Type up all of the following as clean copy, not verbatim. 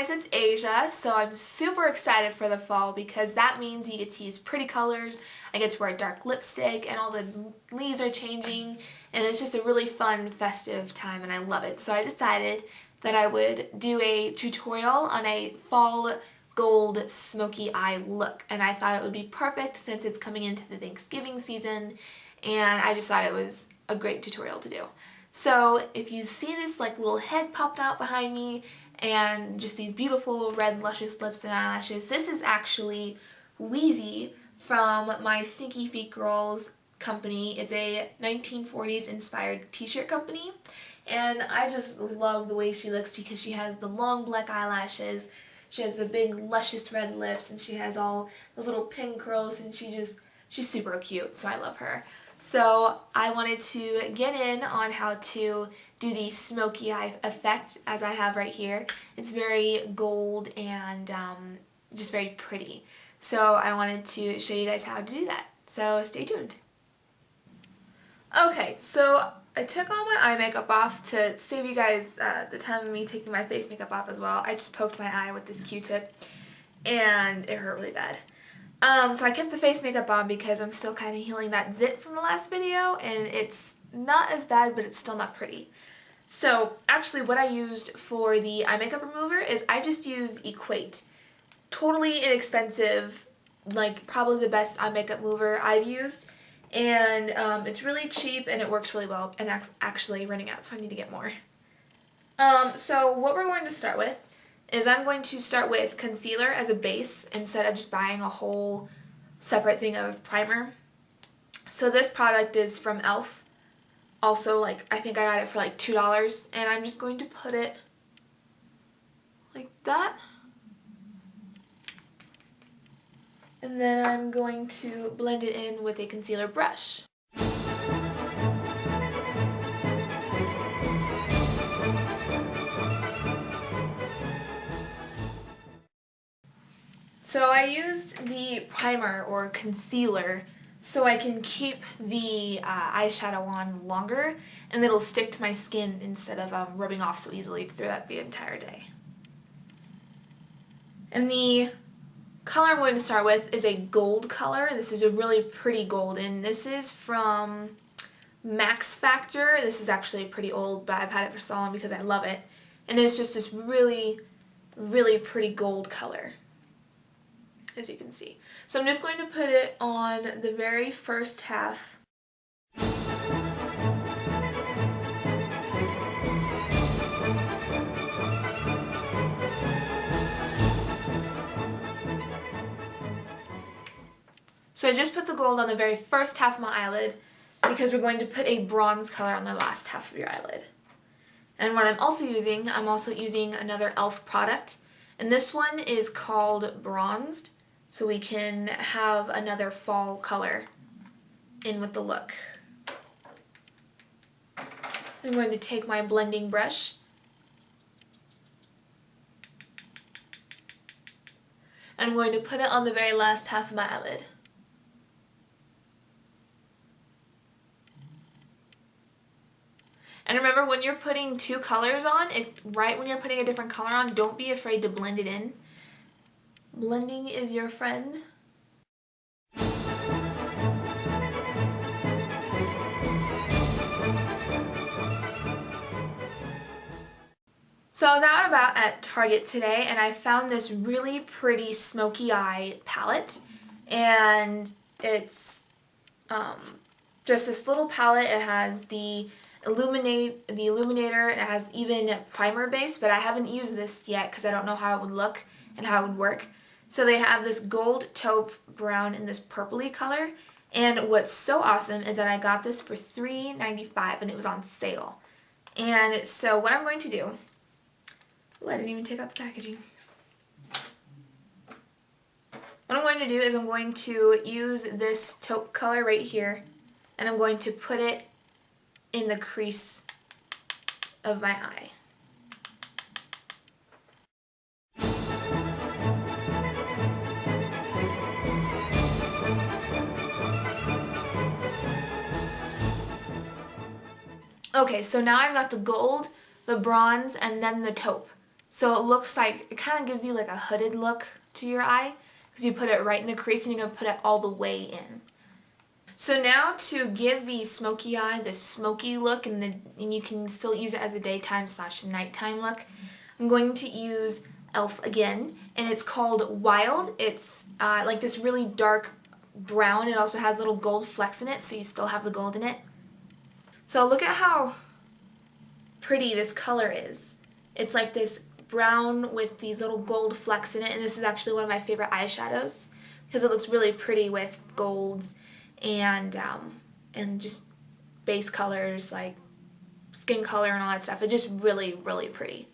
guys, it's Asia. So I'm super excited for the fall because that means you get to use pretty colors. I get to wear dark lipstick and all the leaves are changing and it's just a really fun, festive time and I love it. So I decided that I would do a tutorial on a fall gold smoky eye look, and I thought it would be perfect since it's coming into the Thanksgiving season, and I just thought it was a great tutorial to do. So if you see this like little head popped out behind me and just these beautiful red luscious lips and eyelashes, this is actually Wheezy from my Stinky Feet Girls company. It's a 1940s inspired t-shirt company, and I just love the way she looks because she has the long black eyelashes, she has the big luscious red lips, and she has all those little pin curls, and she's super cute, so I love her. So I wanted to get in on how to do the smoky eye effect as I have right here. It's very gold and just very pretty. So I wanted to show you guys how to do that. So stay tuned. Okay, so I took all my eye makeup off to save you guys the time of me taking my face makeup off as well. I just poked my eye with this Q-tip and it hurt really bad. So I kept the face makeup on because I'm still kind of healing that zit from the last video, and it's not as bad, but it's still not pretty. So actually what I used for the eye makeup remover is I just use Equate. Totally inexpensive, like probably the best eye makeup mover I've used, and it's really cheap and it works really well, and actually running out, so I need to get more. So what we're going to start with is I'm going to start with concealer as a base instead of just buying a whole separate thing of primer. So this product is from e.l.f. Also, like, I think I got it for like $2, and I'm just going to put it like that. And then I'm going to blend it in with a concealer brush. So I used the primer or concealer so I can keep the eyeshadow on longer and it'll stick to my skin instead of rubbing off so easily throughout the entire day. And the color I'm going to start with is a gold color. This is a really pretty gold, and this is from Max Factor. This is actually pretty old, but I've had it for so long because I love it. And it's just this really, really pretty gold color, as you can see. So I'm just going to put it on the very first half. So I just put the gold on the very first half of my eyelid because we're going to put a bronze color on the last half of your eyelid. And what I'm also using another e.l.f. product, and this one is called Bronzed, so we can have another fall color in with the look. I'm going to take my blending brush and I'm going to put it on the very last half of my eyelid. And remember, when you're putting two colors on, right when you're putting a different color on, don't be afraid to blend it in. Blending is your friend. So I was out and about at Target today and I found this really pretty smoky eye palette, and it's just this little palette. It has the illuminator, and it has even primer base, but I haven't used this yet because I don't know how it would look and how it would work. So they have this gold, taupe, brown, and this purpley color, and what's so awesome is that I got this for $3.95 and it was on sale. And so what I'm going to do, I didn't even take out the packaging. What I'm going to do is I'm going to use this taupe color right here, and I'm going to put it in the crease of my eye. Okay, so now I've got the gold, the bronze, and then the taupe. So it looks like, it kind of gives you like a hooded look to your eye because you put it right in the crease and you're going to put it all the way in. So now to give the smoky eye the smoky look, and you can still use it as a daytime / nighttime look, I'm going to use e.l.f. again, and it's called Wild. It's like this really dark brown. It also has little gold flecks in it, so you still have the gold in it. So look at how pretty this color is. It's like this brown with these little gold flecks in it, and this is actually one of my favorite eyeshadows because it looks really pretty with golds and just base colors like skin color and all that stuff. It's just really, really pretty.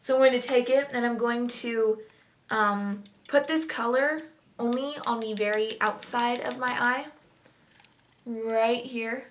So I'm going to take it and I'm going to put this color only on the very outside of my eye, right here.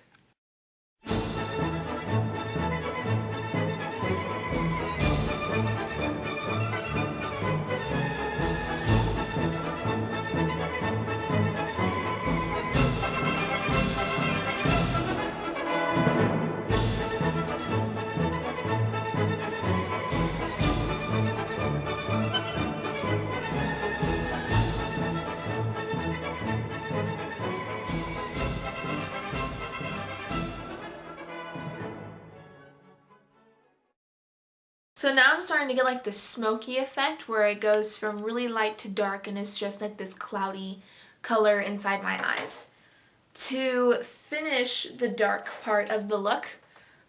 So now I'm starting to get like the smoky effect where it goes from really light to dark and it's just like this cloudy color inside my eyes. To finish the dark part of the look,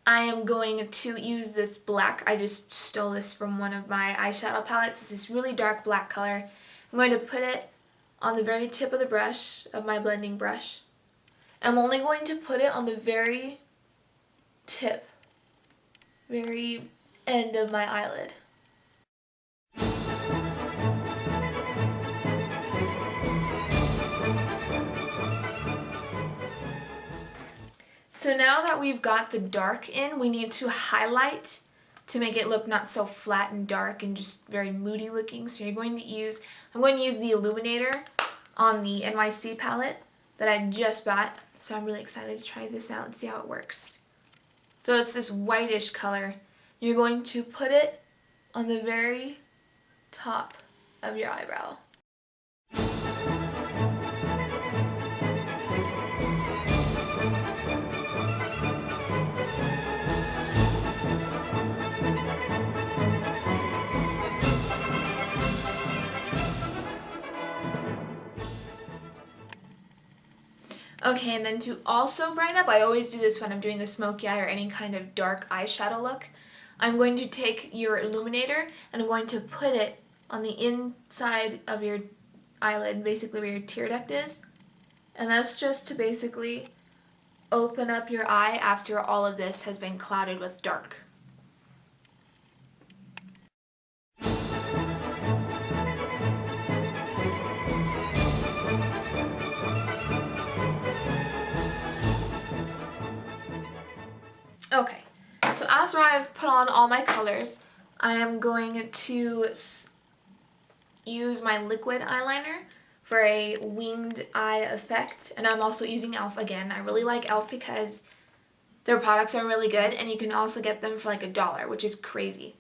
I am going to use this black. I just stole this from one of my eyeshadow palettes. It's this really dark black color. I'm going to put it on the very tip of the brush, of my blending brush. I'm only going to put it on the very tip, very end of my eyelid. So now that we've got the dark in, we need to highlight to make it look not so flat and dark and just very moody looking. So I'm going to use the illuminator on the NYC palette that I just bought. So I'm really excited to try this out and see how it works. So it's this whitish color. You're going to put it on the very top of your eyebrow. Okay, and then to also brighten up, I always do this when I'm doing a smoky eye or any kind of dark eyeshadow look. I'm going to take your illuminator and I'm going to put it on the inside of your eyelid, basically where your tear duct is. And that's just to basically open up your eye after all of this has been clouded with dark. Okay, so after I've put on all my colors, I am going to use my liquid eyeliner for a winged eye effect, and I'm also using e.l.f. again. I really like e.l.f. because their products are really good, and you can also get them for like $1, which is crazy.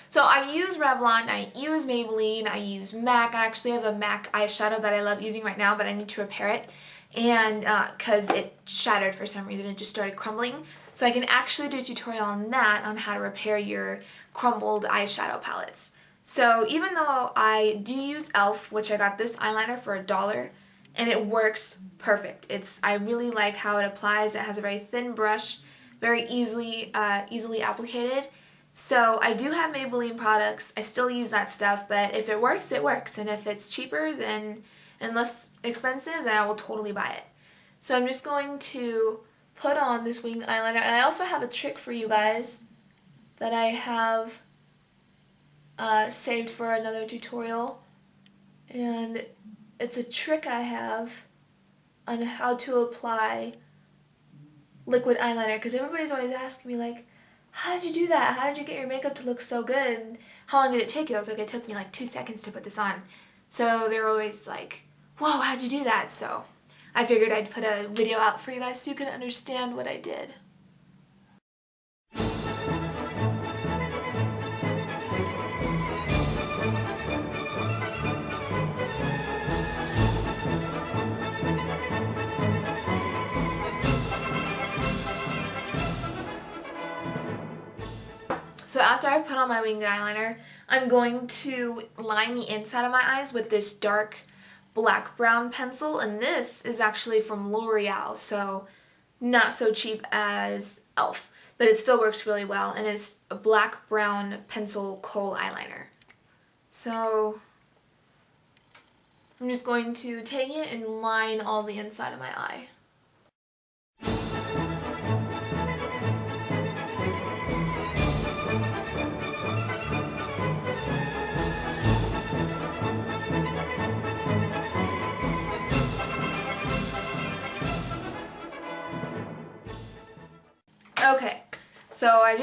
So I use Revlon, I use Maybelline, I use MAC. I actually have a MAC eyeshadow that I love using right now, but I need to repair it, and because it shattered for some reason, it just started crumbling. So I can actually do a tutorial on that, on how to repair your crumbled eyeshadow palettes. So even though I do use e.l.f., which I got this eyeliner for $1, and it works perfect. I really like how it applies. It has a very thin brush, very easily applicated. So I do have Maybelline products. I still use that stuff, but if it works, it works. And if it's cheaper and less expensive, then I will totally buy it. So I'm just going to put on this winged eyeliner, and I also have a trick for you guys that I have saved for another tutorial, and it's a trick I have on how to apply liquid eyeliner, because everybody's always asking me like, how did you do that? How did you get your makeup to look so good? And how long did it take you? I was like, it took me like 2 seconds to put this on. So they're always like, whoa, how'd you do that? So I figured I'd put a video out for you guys so you can understand what I did. after I put on my winged eyeliner, I'm going to line the inside of my eyes with this dark black brown pencil, and this is actually from L'Oreal, so not so cheap as e.l.f, but it still works really well, and it's a black brown pencil kohl eyeliner. So I'm just going to take it and line all the inside of my eye. Okay, so I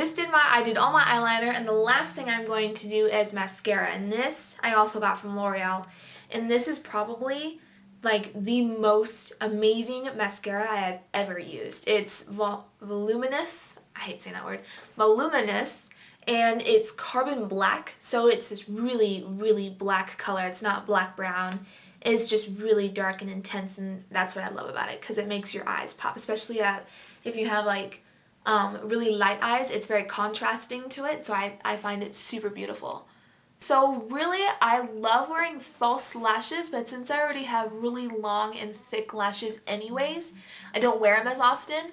did all my eyeliner, and the last thing I'm going to do is mascara, and this I also got from L'Oreal, and this is probably like the most amazing mascara I have ever used. It's Voluminous, I hate saying that word, Voluminous, and it's carbon black, so it's this really, really black color. It's not black brown. It's just really dark and intense, and that's what I love about it, because it makes your eyes pop, especially if you have like really light eyes. It's very contrasting to it, so I find it super beautiful. So really, I love wearing false lashes, but since I already have really long and thick lashes anyways, I don't wear them as often.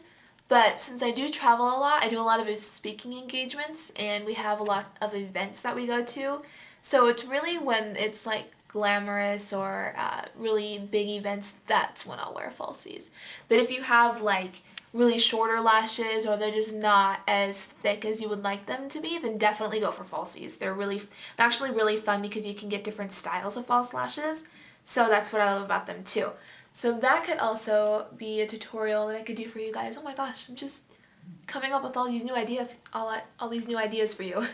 But since I do travel a lot, I do a lot of speaking engagements, and we have a lot of events that we go to. So it's really when it's like glamorous or really big events, that's when I'll wear falsies. But if you have like really shorter lashes, or they're just not as thick as you would like them to be, then definitely go for falsies. They're actually really fun because you can get different styles of false lashes, so that's what I love about them too. So that could also be a tutorial that I could do for you guys. Oh my gosh, I'm just coming up with all these new ideas for you.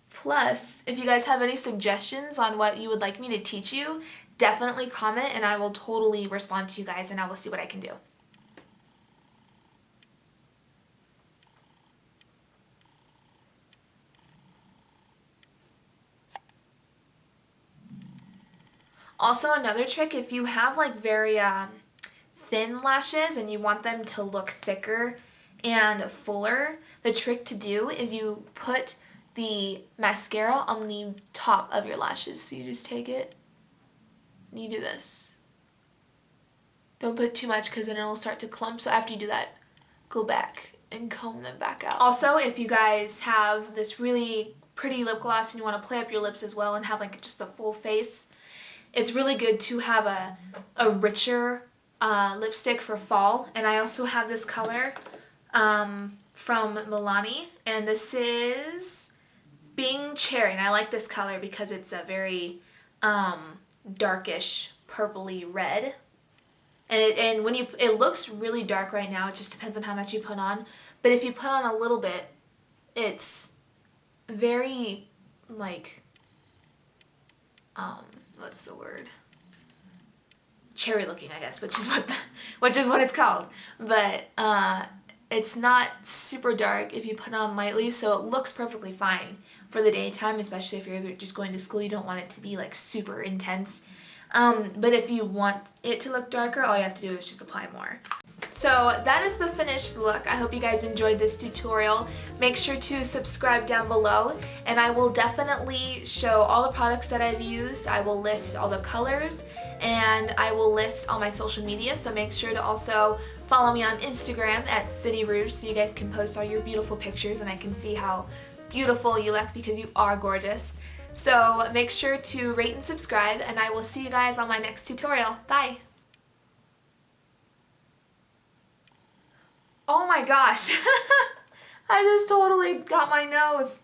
Plus, if you guys have any suggestions on what you would like me to teach you, definitely comment, and I will totally respond to you guys, and I will see what I can do. Also, another trick, if you have like very thin lashes and you want them to look thicker and fuller, the trick to do is you put the mascara on the top of your lashes. So you just take it and you do this. Don't put too much, because then it'll start to clump. So after you do that, go back and comb them back out. Also, if you guys have this really pretty lip gloss and you want to play up your lips as well and have like just a full face, it's really good to have a richer lipstick for fall. And I also have this color from Milani, and this is Bing Cherry, and I like this color because it's a very darkish purpley red. And when it looks really dark right now. It just depends on how much you put on. But if you put on a little bit, it's very like what's the word? Cherry looking, I guess, which is what it's called. But it's not super dark if you put it on lightly, so it looks perfectly fine for the daytime, especially if you're just going to school. You don't want it to be like super intense. But if you want it to look darker, all you have to do is just apply more. So that is the finished look. I hope you guys enjoyed this tutorial. Make sure to subscribe down below, and I will definitely show all the products that I've used. I will list all the colors, and I will list all my social media, so make sure to also follow me on Instagram at City Rouge so you guys can post all your beautiful pictures and I can see how beautiful you look, because you are gorgeous. So make sure to rate and subscribe, and I will see you guys on my next tutorial. Bye! Oh my gosh, I just totally got my nose.